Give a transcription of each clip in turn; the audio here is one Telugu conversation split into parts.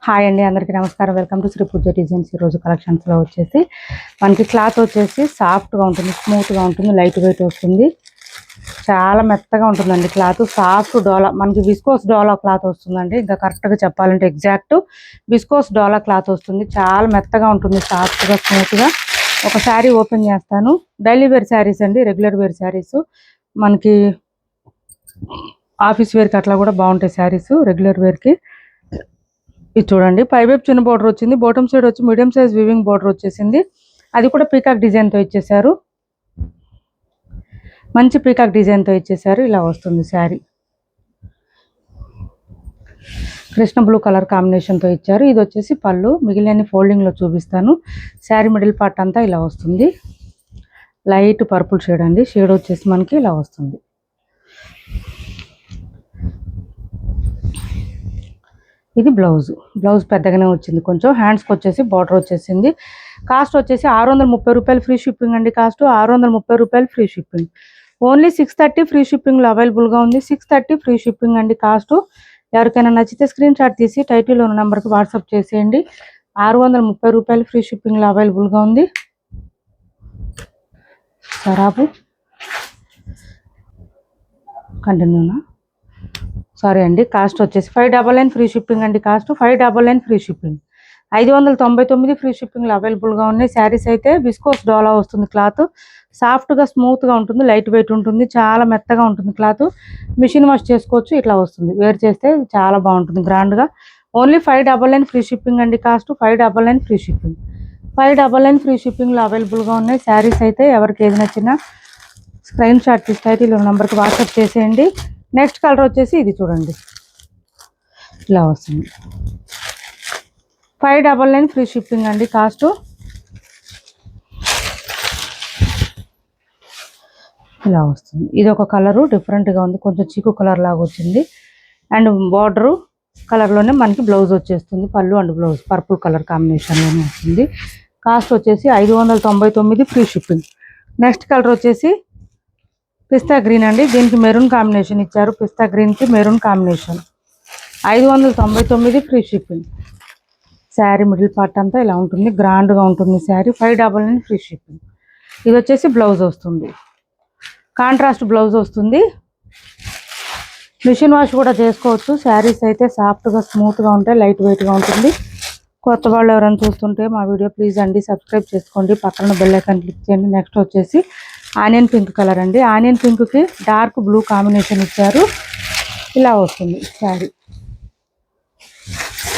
హాయ్ అండి, అందరికీ నమస్కారం. Welcome to Shri Pooja designs. ఈరోజు కలెక్షన్స్లో వచ్చేసి మనకి క్లాత్ వచ్చేసి సాఫ్ట్గా ఉంటుంది, స్మూత్గా ఉంటుంది, లైట్ వెయిట్ వస్తుంది, చాలా మెత్తగా ఉంటుందండి. క్లాత్ సాఫ్ట్ డోలా, మనకి విస్కోస్ డోలా క్లాత్ వస్తుందండి. ఇంకా కరెక్ట్గా చెప్పాలంటే ఎగ్జాక్ట్ విస్కోస్ డోలా క్లాత్ వస్తుంది. చాలా మెత్తగా ఉంటుంది, సాఫ్ట్గా స్మూత్గా. ఒక శారీ ఓపెన్ చేస్తాను. డైలీ వేర్ శారీస్ అండి, రెగ్యులర్ వేర్ శారీస్, మనకి ఆఫీస్ వేర్కి అట్లా కూడా బాగుంటాయి శారీస్ రెగ్యులర్ వేర్కి. ఇది చూడండి, పైవైపు చిన్న బార్డర్ వచ్చింది, బాటమ్ సైడ్ వచ్చి మీడియం సైజ్ వివింగ్ బార్డర్ వచ్చేసింది. అది కూడా పీకాక్ డిజైన్తో ఇచ్చేసారు, మంచి పీకాక్ డిజైన్తో ఇచ్చేసారు. ఇలా వస్తుంది శారీ, కృష్ణ బ్లూ కలర్ కాంబినేషన్తో ఇచ్చారు. ఇది వచ్చేసి పళ్ళు, మిగిలిన ఫోల్డింగ్లో చూపిస్తాను. శారీ మిడిల్ పార్ట్ అంతా ఇలా వస్తుంది, లైట్ పర్పుల్ షేడ్ అండి. షేడ్ వచ్చేసి మనకి ఇలా వస్తుంది. ఇది బ్లౌజ్, బ్లౌజ్ పెద్దగానే వచ్చింది కొంచెం. హ్యాండ్స్కి వచ్చేసి బార్డర్ వచ్చేసింది. కాస్ట్ వచ్చేసి 630 రూపాయలు ఫ్రీ షిప్పింగ్ అండి. కాస్ట్ 630 రూపాయలు ఫ్రీ షిప్పింగ్. ఓన్లీ 630 ఫ్రీ షిప్పింగ్లో అవైలబుల్గా ఉంది. 630 ఫ్రీ షిప్పింగ్ అండి. కాస్ట్ ఎవరికైనా నచ్చితే స్క్రీన్ షాట్ తీసి టైటిల్లో ఉన్న నెంబర్కి వాట్సాప్ చేసేయండి. 630 రూపాయలు ఫ్రీ షిప్పింగ్లో అవైలబుల్గా ఉంది. సరాబు కంటిన్యూనా, సారీ అండి. కాస్ట్ వచ్చేసి 599 ఫ్రీ షిప్పింగ్ అండి. Cost 599 free shipping. 599 ఫ్రీ షిప్పింగ్లో అవైలబుల్గా ఉన్నాయి. శారీస్ అయితే విస్కోస్ డోలా వస్తుంది. క్లాత్ సాఫ్ట్గా స్మూత్గా ఉంటుంది, లైట్ వెయిట్ ఉంటుంది, చాలా మెత్తగా ఉంటుంది. క్లాత్ మిషన్ వాష్ చేసుకోవచ్చు. ఇట్లా వస్తుంది, వేర్ చేస్తే చాలా బాగుంటుంది గ్రాండ్గా. ఓన్లీ 599 ఫ్రీ షిప్పింగ్ అండి. Cost 599 free shipping. 599 ఫ్రీ షిప్పింగ్లో అవైలబుల్గా ఉన్నాయి. శారీస్ అయితే ఎవరికి ఏది నచ్చినా స్క్రీన్ షాట్ తీసి టైటిల్ నెంబర్కి వాట్సాప్ చేసేయండి. నెక్స్ట్ కలర్ వచ్చేసి ఇది చూడండి, ఇలా వస్తుంది. 599 ఫ్రీ షిప్పింగ్ అండి. కాస్ట్ ఇలా వస్తుంది. ఇది ఒక కలరు డిఫరెంట్గా ఉంది, కొంచెం చీకు కలర్ లాగా వచ్చింది. అండ్ బార్డరు కలర్లోనే మనకి బ్లౌజ్ వచ్చేస్తుంది. పళ్ళు అండ్ బ్లౌజ్ పర్పుల్ కలర్ కాంబినేషన్లోనే వస్తుంది. కాస్ట్ వచ్చేసి 599 ఫ్రీ షిప్పింగ్. నెక్స్ట్ కలర్ వచ్చేసి పిస్తా గ్రీన్ అండి. దీనికి మెరూన్ కాంబినేషన్ ఇచ్చారు. పిస్తా గ్రీన్కి maroon combination. 599 free shipping. Sari middle part అంతా ఇలా ఉంటుంది, గ్రాండ్గా ఉంటుంది శారీ. 599 free shipping. ఇది వచ్చేసి బ్లౌజ్ వస్తుంది, కాంట్రాస్ట్ బ్లౌజ్ వస్తుంది. మిషన్ వాష్ కూడా చేసుకోవచ్చు. శారీస్ అయితే సాఫ్ట్గా స్మూత్గా ఉంటాయి, లైట్ వెయిట్గా ఉంటుంది. కొత్త వాళ్ళు ఎవరైనా చూస్తుంటే మా వీడియో ప్లీజ్ అండి సబ్స్క్రైబ్ చేసుకోండి, పక్కన బెల్ ఐకాన్ క్లిక్ చేయండి. నెక్స్ట్ వచ్చేసి ఆనియన్ పింక్ కలర్ అండి. ఆనియన్ పింక్కి డార్క్ బ్లూ కాంబినేషన్ ఇచ్చారు. ఇలా వస్తుంది శారీ.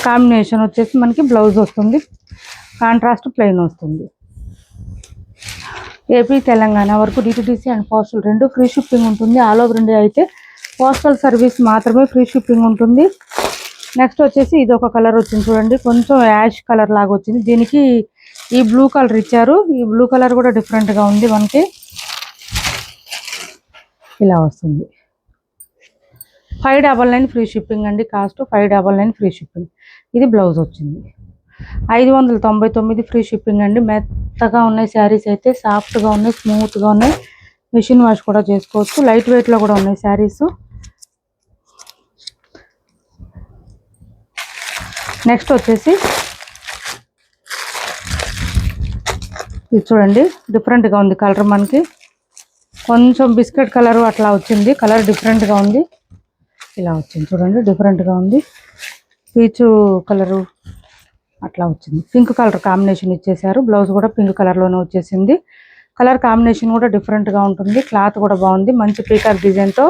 కాంబినేషన్ వచ్చేసి మనకి బ్లౌజ్ వస్తుంది, కాంట్రాస్ట్ ప్లెయిన్ వస్తుంది. ఏపీ తెలంగాణ వరకు డిటిడిసి అండ్ పోస్టల్ రెండు ఫ్రీ షిప్పింగ్ ఉంటుంది. ఆల్ ఓవర్ ఇండియా అయితే పోస్టల్ సర్వీస్ మాత్రమే ఫ్రీ షిప్పింగ్ ఉంటుంది. నెక్స్ట్ వచ్చేసి ఇది ఒక కలర్ వచ్చింది చూడండి, కొంచెం యాష్ కలర్ లాగా వచ్చింది. దీనికి ఈ బ్లూ కలర్ ఇచ్చారు. ఈ బ్లూ కలర్ కూడా డిఫరెంట్గా ఉంది మనకి. ఇలా వస్తుంది. 599 ఫ్రీ షిప్పింగ్ అండి. Cost 599 free shipping. ఇది బ్లౌజ్ వచ్చింది. 599 ఫ్రీ షిప్పింగ్ అండి. మెత్తగా ఉన్నాయి శారీస్ అయితే, సాఫ్ట్గా ఉన్నాయి, స్మూత్గా ఉన్నాయి. మిషన్ వాష్ కూడా చేసుకోవచ్చు. లైట్ వెయిట్లో కూడా ఉన్నాయి శారీస్. నెక్స్ట్ వచ్చేసి ఇది చూడండి, డిఫరెంట్గా ఉంది కలర్. మనకి కొంచెం బిస్కెట్ కలర్ అట్లా వచ్చింది, కలర్ డిఫరెంట్గా ఉంది. ఇలా వచ్చింది చూడండి, డిఫరెంట్గా ఉంది. పీచు కలరు అట్లా వచ్చింది. పింక్ కలర్ కాంబినేషన్ ఇచ్చేసారు. బ్లౌజ్ కూడా పింక్ కలర్లోనే వచ్చేసింది. కలర్ కాంబినేషన్ కూడా డిఫరెంట్గా ఉంటుంది. క్లాత్ కూడా బాగుంది, మంచి పీకాక్ డిజైన్తో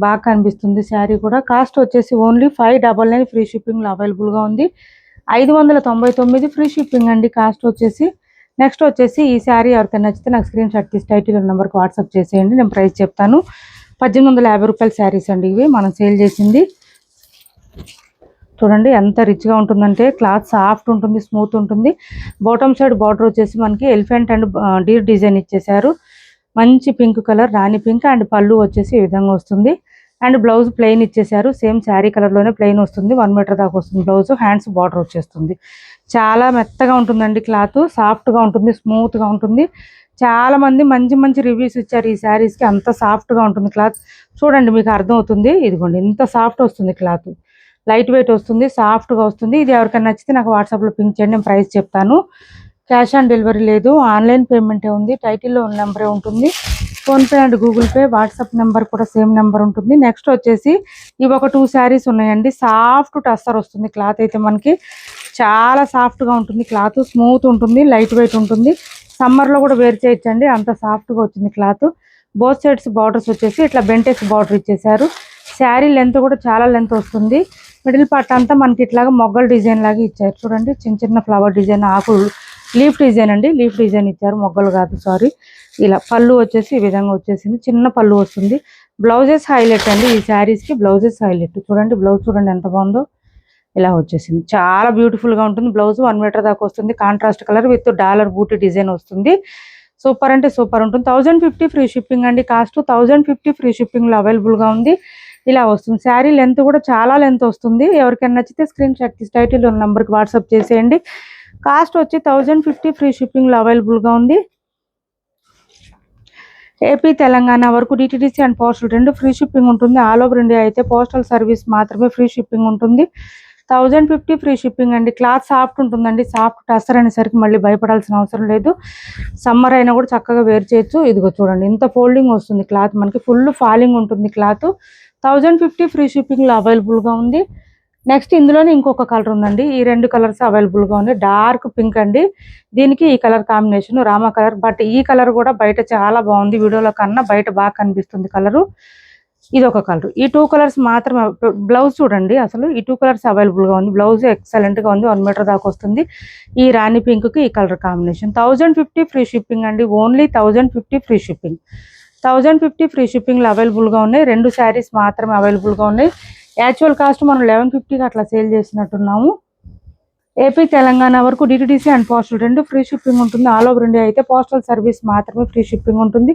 బాగా కనిపిస్తుంది శారీ కూడా. కాస్ట్ వచ్చేసి ఓన్లీ 599 ఫ్రీ షిప్పింగ్లో అవైలబుల్గా ఉంది. 599 ఫ్రీ షిప్పింగ్ అండి. కాస్ట్ వచ్చేసి నెక్స్ట్ వచ్చేసి ఈ శారీ ఎవరికైనా నచ్చితే నాకు స్క్రీన్ షాట్ తీసి టైటిల్ నెంబర్కి వాట్సాప్ చేసేయండి, నేను ప్రైస్ చెప్తాను. 1850 రూపాయల శారీస్ అండి ఇవి మనం సేల్ చేసింది. చూడండి ఎంత రిచ్గా ఉంటుందంటే, క్లాత్ సాఫ్ట్ ఉంటుంది, స్మూత్ ఉంటుంది. బాటమ్ సైడ్ బార్డర్ వచ్చేసి మనకి ఎలిఫెంట్ అండ్ డీర్ డిజైన్ ఇచ్చేసారు. మంచి pink colour, Rani pink. And పళ్ళు వచ్చేసి ఈ విధంగా వస్తుంది. అండ్ బ్లౌజ్ ప్లెయిన్ ఇచ్చేసారు. సేమ్ శారీ కలర్లోనే ప్లెయిన్ వస్తుంది. 1 మీటర్ దాకా వస్తుంది బ్లౌజ్. హ్యాండ్స్ బార్డర్ వచ్చేస్తుంది. చాలా మెత్తగా ఉంటుందండి క్లాత్, సాఫ్ట్గా ఉంటుంది, స్మూత్గా ఉంటుంది. చాలా మంది మంచి మంచి రివ్యూస్ ఇచ్చారు ఈ శారీస్కి, అంత సాఫ్ట్గా ఉంటుంది క్లాత్. చూడండి మీకు అర్థం అవుతుంది. ఇదిగోండి ఇంత సాఫ్ట్ వస్తుంది క్లాత్. లైట్ వెయిట్ వస్తుంది, సాఫ్ట్గా వస్తుంది. ఇది ఎవరికైనా నచ్చితే నాకు వాట్సాప్లో పింక్ చేయండి, నేను ప్రైస్ చెప్తాను. క్యాష్ ఆన్ డెలివరీ లేదు, ఆన్లైన్ పేమెంటే ఉంది. టైటిల్లో ఉన్న నెంబరే ఉంటుంది. PhonePe and Google pay, WhatsApp number కూడా సేమ్ నెంబర్ ఉంటుంది. నెక్స్ట్ వచ్చేసి ఇవి ఒక 2 శారీస్ ఉన్నాయండి. సాఫ్ట్ టస్సర్ వస్తుంది. క్లాత్ అయితే మనకి చాలా సాఫ్ట్గా ఉంటుంది. క్లాత్ స్మూత్ ఉంటుంది, లైట్ వెయిట్ ఉంటుంది. సమ్మర్లో కూడా వేర్ చేయొచ్చండి, అంత సాఫ్ట్గా వచ్చింది క్లాత్. బోత్ సైడ్స్ బార్డర్స్ వచ్చేసి ఇట్లా బెంటెక్స్ బార్డర్ ఇచ్చేసారు. శారీ లెంత్ కూడా చాలా లెంత్ వస్తుంది. మిడిల్ పార్ట్ అంతా మనకి ఇట్లాగా మొగ్గల డిజైన్ లాగా ఇచ్చారు చూడండి. చిన్న చిన్న ఫ్లవర్ డిజైన్, ఆకులు, లీఫ్ డిజైన్ అండి, లీఫ్ డిజైన్ ఇచ్చారు, మొగ్గలు కాదు సారీ. ఇలా పళ్ళు వచ్చేసి ఈ విధంగా వచ్చేసింది, చిన్న పళ్ళు వస్తుంది. బ్లౌజెస్ హైలైట్ అండి ఈ శారీస్కి, బ్లౌజెస్ హైలైట్ చూడండి. బ్లౌజ్ చూడండి ఎంత బాగుందో, ఇలా వచ్చేసింది. చాలా బ్యూటిఫుల్గా ఉంటుంది. బ్లౌజ్ 1 మీటర్ దాకా వస్తుంది. Contrast colour with dollar booti design వస్తుంది. సూపర్ అంటే సూపర్ ఉంటుంది. 1050 ఫ్రీ షిప్పింగ్ అండి. కాస్ట్ 1050 ఫ్రీ షిప్పింగ్లో అవైలబుల్గా ఉంది. ఇలా వస్తుంది. శారీ లెంత్ కూడా చాలా లెంత్ వస్తుంది. ఎవరికైనా నచ్చితే స్క్రీన్ షాట్ తీసి టైటిల్ ఉన్న నెంబర్కి వాట్సాప్ చేసేయండి. కాస్ట్ వచ్చి 1050 ఫ్రీ షిప్పింగ్లో అవైలబుల్గా ఉంది. ఏపీ తెలంగాణ వరకు DTDC and postal 2 free shipping ఉంటుంది. ఆల్ ఓవర్ ఇండియా అయితే పోస్టల్ సర్వీస్ మాత్రమే ఫ్రీ షిప్పింగ్ ఉంటుంది. 1050 ఫ్రీ షిప్పింగ్ అండి. క్లాత్ సాఫ్ట్ ఉంటుందండి, సాఫ్ట్ టస్సర్ అనేసరికి మళ్ళీ భయపడాల్సిన అవసరం లేదు. సమ్మర్ అయినా కూడా చక్కగా వేర్ చేయొచ్చు. ఇదిగో చూడండి, ఇంత ఫోల్డింగ్ వస్తుంది క్లాత్, మనకి ఫుల్ ఫాలింగ్ ఉంటుంది క్లాత్. 1050 ఫ్రీ షిప్పింగ్లో అవైలబుల్గా ఉంది. నెక్స్ట్ ఇందులోనే ఇంకొక కలర్ ఉందండి. ఈ 2 కలర్స్ అవైలబుల్గా ఉన్నాయి. డార్క్ పింక్ అండి, దీనికి ఈ colour combination Rama colour. But ఈ కలర్ కూడా బయట చాలా బాగుంది, వీడియోలో కన్నా బయట బాగా కనిపిస్తుంది కలరు. ఇది ఒక కలర్. ఈ 2 కలర్స్ మాత్రమే. బ్లౌజ్ చూడండి, అసలు ఈ 2 కలర్స్ అవైలబుల్గా ఉంది. బ్లౌజ్ ఎక్సలెంట్గా ఉంది, 1 మీటర్ దాకా వస్తుంది. ఈ రాణి పింక్కి ఈ కలర్ కాంబినేషన్. 1050 ఫ్రీ షిప్పింగ్ అండి, ఓన్లీ 1050 ఫ్రీ షిప్పింగ్. 1050 ఫ్రీ షిప్పింగ్లో అవైలబుల్గా ఉన్నాయి. 2 శారీస్ మాత్రమే అవైలబుల్గా ఉన్నాయి. యాక్చువల్ కాస్ట్ మనం 1150కి అట్లా సేల్ చేసినట్టున్నాము. ఏపీ తెలంగాణ వరకు DTDC and postal 2 free shipping ఉంటుంది. ఆల్ ఓవర్ ఇండియా అయితే పోస్టల్ సర్వీస్ మాత్రమే ఫ్రీ షిప్పింగ్ ఉంటుంది.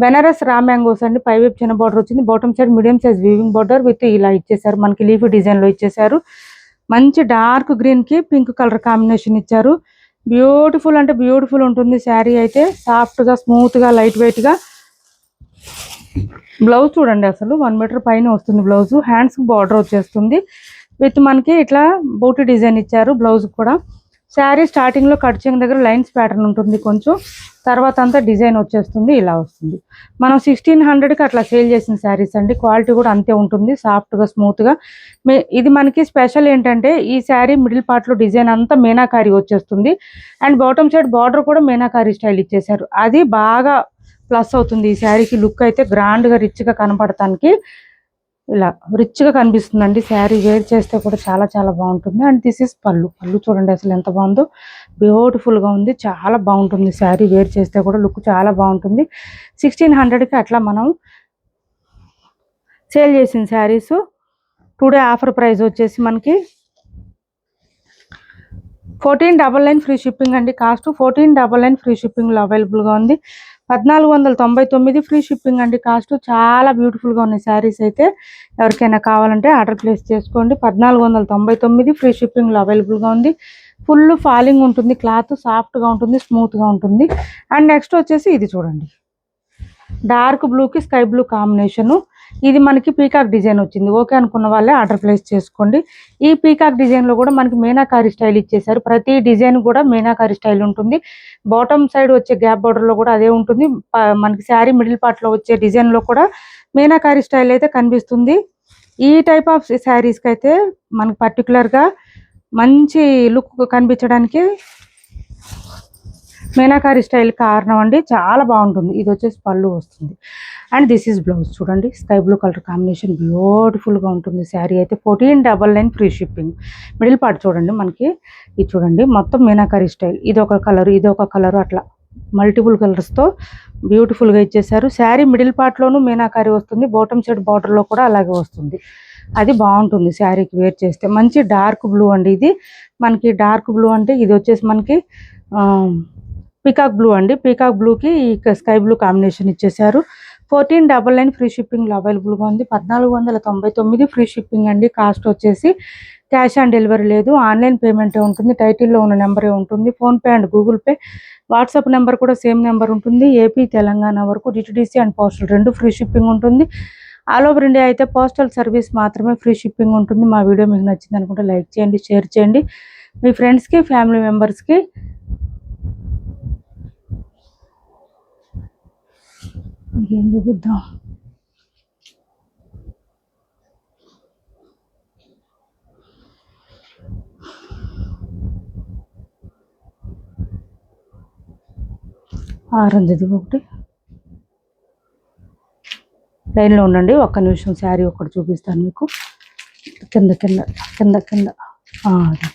బెనారస్ రా మ్యాంగోస్ అండి, పై వైపు చిన్న బార్డర్ వచ్చింది, bottom side medium size weaving border with ఇలా ఇచ్చేసారు, మనకి లీఫ్ డిజైన్లో ఇచ్చేసారు. మంచి డార్క్ గ్రీన్కి పింక్ కలర్ కాంబినేషన్ ఇచ్చారు. బ్యూటిఫుల్ అంటే బ్యూటిఫుల్ ఉంటుంది శారీ అయితే, సాఫ్ట్గా స్మూత్గా లైట్ వెయిట్గా. బ్లౌజ్ చూడండి, అసలు 1 మీటర్ పైన వస్తుంది బ్లౌజ్. హ్యాండ్స్ బార్డర్ వచ్చేస్తుంది విత్ మనకి ఇట్లా బూటీ డిజైన్ ఇచ్చారు బ్లౌజ్ కూడా. శారీ స్టార్టింగ్లో కట్ చెంగ్ దగ్గర లైన్స్ ప్యాటర్న్ ఉంటుంది కొంచెం, తర్వాత అంతా డిజైన్ వచ్చేస్తుంది, ఇలా వస్తుంది. మనం 1600కి అట్లా సేల్ చేసిన శారీస్ అండి. క్వాలిటీ కూడా అంతే ఉంటుంది, సాఫ్ట్గా స్మూత్గా. ఇది మనకి స్పెషల్ ఏంటంటే ఈ శారీ మిడిల్ పార్ట్లో డిజైన్ అంతా మీనాకారి వచ్చేస్తుంది, అండ్ బాటమ్ సైడ్ బార్డర్ కూడా మీనాకారి స్టైల్ ఇచ్చేసారు. అది బాగా ప్లస్ అవుతుంది ఈ శారీకి. లుక్ అయితే గ్రాండ్గా రిచ్గా కనపడటానికి ఇలా రిచ్గా కనిపిస్తుందండి. శారీ వేర్ చేస్తే కూడా చాలా చాలా బాగుంటుంది. అండ్ దిస్ ఇస్ పళ్ళు. పళ్ళు చూడండి అసలు ఎంత బాగుందో, బ్యూటిఫుల్గా ఉంది, చాలా బాగుంటుంది శారీ వేర్ చేస్తే కూడా లుక్ చాలా బాగుంటుంది. 1600కి అట్లా మనం సేల్ చేసిన శారీస్. టుడే ఆఫర్ ప్రైస్ వచ్చేసి మనకి 1499 ఫ్రీ షిప్పింగ్ అండి. కాస్ట్ 1499 ఫ్రీ షిప్పింగ్లో అవైలబుల్గా ఉంది. 1499 ఫ్రీ షిప్పింగ్ అండి కాస్ట్. చాలా బ్యూటిఫుల్గా ఉన్నాయి శారీస్ అయితే, ఎవరికైనా కావాలంటే ఆర్డర్ ప్లేస్ చేసుకోండి. 1499 ఫ్రీ షిప్పింగ్లో అవైలబుల్గా ఉంది. ఫుల్ ఫాలింగ్ ఉంటుంది క్లాత్, సాఫ్ట్గా ఉంటుంది, స్మూత్గా ఉంటుంది. అండ్ నెక్స్ట్ వచ్చేసి ఇది చూడండి, డార్క్ బ్లూకి స్కై బ్లూ కాంబినేషను. ఇది మనకి పీకాక్ డిజైన్ వచ్చింది. ఓకే అనుకున్న వాళ్ళే ఆర్డర్ ప్లేస్ చేసుకోండి. ఈ పీకాక్ డిజైన్లో కూడా మనకి మీనాకారి స్టైల్ ఇచ్చేసారు. ప్రతి డిజైన్ కూడా మీనాకారి స్టైల్ ఉంటుంది. బాటమ్ సైడ్ వచ్చే గ్యాప్ బార్డర్లో కూడా అదే ఉంటుంది. మనకి శారీ మిడిల్ పార్ట్లో వచ్చే డిజైన్లో కూడా మీనాకారి స్టైల్ అయితే కనిపిస్తుంది. ఈ టైప్ ఆఫ్ శారీస్కి అయితే మనకి పర్టికులర్గా మంచి లుక్ కనిపించడానికి మీనాకారి స్టైల్ కారణం అండి, చాలా బాగుంటుంది. ఇది వచ్చేసి పళ్ళు వస్తుంది. అండ్ దిస్ ఈజ్ బ్లౌజ్ చూడండి, స్కై బ్లూ కలర్ కాంబినేషన్, బ్యూటిఫుల్గా ఉంటుంది శారీ అయితే. 1499 ఫ్రీ షిప్పింగ్. మిడిల్ పార్ట్ చూడండి మనకి, ఇది చూడండి మొత్తం మీనాకారి స్టైల్. ఇది ఒక కలర్, ఇది ఒక కలర్, అట్లా మల్టిపుల్ కలర్స్తో బ్యూటిఫుల్గా ఇచ్చేసారు. శారీ మిడిల్ పార్ట్లోనూ మీనాకారి వస్తుంది, బాటమ్ సైడ్ బార్డర్లో కూడా అలాగే వస్తుంది. అది బాగుంటుంది శారీకి వేర్ చేస్తే. మంచి డార్క్ బ్లూ అండి ఇది. మనకి డార్క్ బ్లూ అంటే ఇది వచ్చేసి మనకి పీకాక్ బ్లూ అండి. పీకాక్ బ్లూకి స్కై బ్లూ కాంబినేషన్ ఇచ్చేసారు. 1499 ఫ్రీ షిప్పింగ్లో అవైలబుల్గా ఉంది. 1499 ఫ్రీ షిప్పింగ్ అండి. కాస్ట్ వచ్చేసి క్యాష్ ఆన్ డెలివరీ లేదు, ఆన్లైన్ పేమెంటే ఉంటుంది. టైటిల్లో ఉన్న నెంబరే ఉంటుంది. PhonePe and Google pay, WhatsApp number కూడా సేమ్ నెంబర్ ఉంటుంది. ఏపీ తెలంగాణ వరకు DTDC and postal 2 free shipping ఉంటుంది. ఆల్ ఓవర్ ఇండియా అయితే పోస్టల్ సర్వీస్ మాత్రమే, ఫ్రీ షిప్పింగ్ ఉంటుంది. మా వీడియో మీకు నచ్చింది అనుకుంటే లైక్ చేయండి, షేర్ చేయండి మీ ఫ్రెండ్స్కి, ఫ్యామిలీ మెంబర్స్కి. ఏం చూపిద్దాం, ఆరెంజ్ ఇది ఒకటి. లైన్లో ఉండండి, ఒక్క నిమిషం. శారీ ఒకటి చూపిస్తాను మీకు. కింద కింద కింద కింద అది.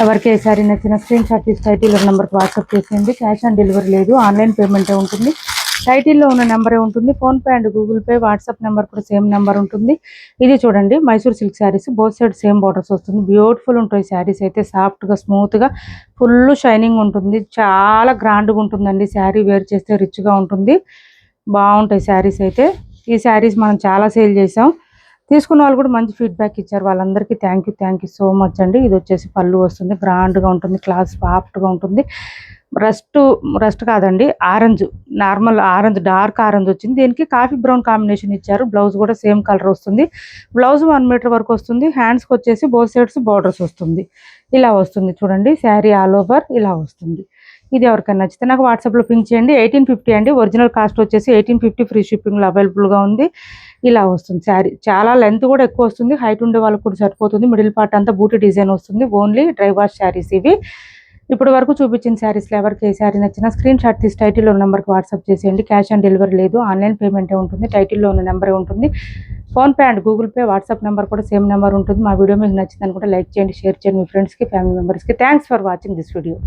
ఎవరికి ఏ శారీ నచ్చిన స్క్రీన్ షాట్ తీసి టైటిల్లో నెంబర్కి వాట్సాప్ చేసేయండి. క్యాష్ ఆన్ డెలివరీ లేదు, ఆన్లైన్ పేమెంటే ఉంటుంది. టైటిల్లో ఉన్న నెంబరే ఉంటుంది. PhonePe and Google pay, WhatsApp number కూడా సేమ్ నెంబర్ ఉంటుంది. ఇది చూడండి, Mysore silk saris, both side same borders వస్తుంది. బ్యూటిఫుల్ ఉంటాయి శారీస్ అయితే, సాఫ్ట్గా స్మూత్గా ఫుల్ షైనింగ్ ఉంటుంది. చాలా గ్రాండ్గా ఉంటుందండి. శారీ వేర్ చేస్తే రిచ్గా ఉంటుంది. బాగుంటాయి శారీస్ అయితే. ఈ శారీస్ మనం చాలా సేల్ చేసాం. తీసుకున్న వాళ్ళు కూడా మంచి ఫీడ్బ్యాక్ ఇచ్చారు. వాళ్ళందరికీ థ్యాంక్ యూ సో మచ్ అండి. ఇది వచ్చేసి పళ్ళు వస్తుంది, గ్రాండ్గా ఉంటుంది, క్లాత్ సాఫ్ట్గా ఉంటుంది. రస్ట్ కాదండి, orange, normal orange, dark orange వచ్చింది. దీనికి కాఫీ బ్రౌన్ కాంబినేషన్ ఇచ్చారు. బ్లౌజ్ కూడా సేమ్ కలర్ వస్తుంది. బ్లౌజ్ 1 మీటర్ వరకు వస్తుంది. హ్యాండ్స్కి వచ్చేసి బోత్ సైడ్స్ బార్డర్స్ వస్తుంది. ఇలా వస్తుంది చూడండి. శారీ ఆల్ ఓవర్ ఇలా వస్తుంది. ఇది ఎవరికైనా నచ్చితే నాకు వాట్సాప్లో పింక్ చేయండి. 1850 అండి. ఒరిజినల్ కాస్ట్ వచ్చేసి 1850, ఫ్రీ షిప్పింగ్లో అవైలబుల్గా ఉంది. ఇలా వస్తుంది శారీ. చాలా లెంత్ కూడా ఎక్కువ వస్తుంది. హైట్ ఉండే వాళ్ళకి కూడా సరిపోతుంది. మిడిల్ పార్ట్ అంతా బూటీ డిజైన్ వస్తుంది. ఓన్లీ డ్రై వాష్ శారీస్ ఇవి. ఇప్పుడు వరకు చూపించిన శారీస్లో ఎవరికి ఏ శారీ నచ్చినా స్క్రీన్ షాట్ తీసి టైటిల్లో ఉన్న నెంబర్కి వాట్సాప్ చేసేయండి. క్యాష్ ఆన్ డెలివరీ లేదు, ఆన్లైన్ పేమెంటే ఉంటుంది. టైటిల్లో ఉన్న నెంబరే ఉంటుంది. PhonePe and Google pay, WhatsApp number కూడా సేమ్ నెంబర్ ఉంటుంది. మా వీడియో మీకు నచ్చింది అనుకుంటే లైక్ చేయండి, షేర్ చేయండి మీ ఫ్రెండ్స్కి, ఫ్యామిలీ మెంబర్స్కి. Thanks for watching this video.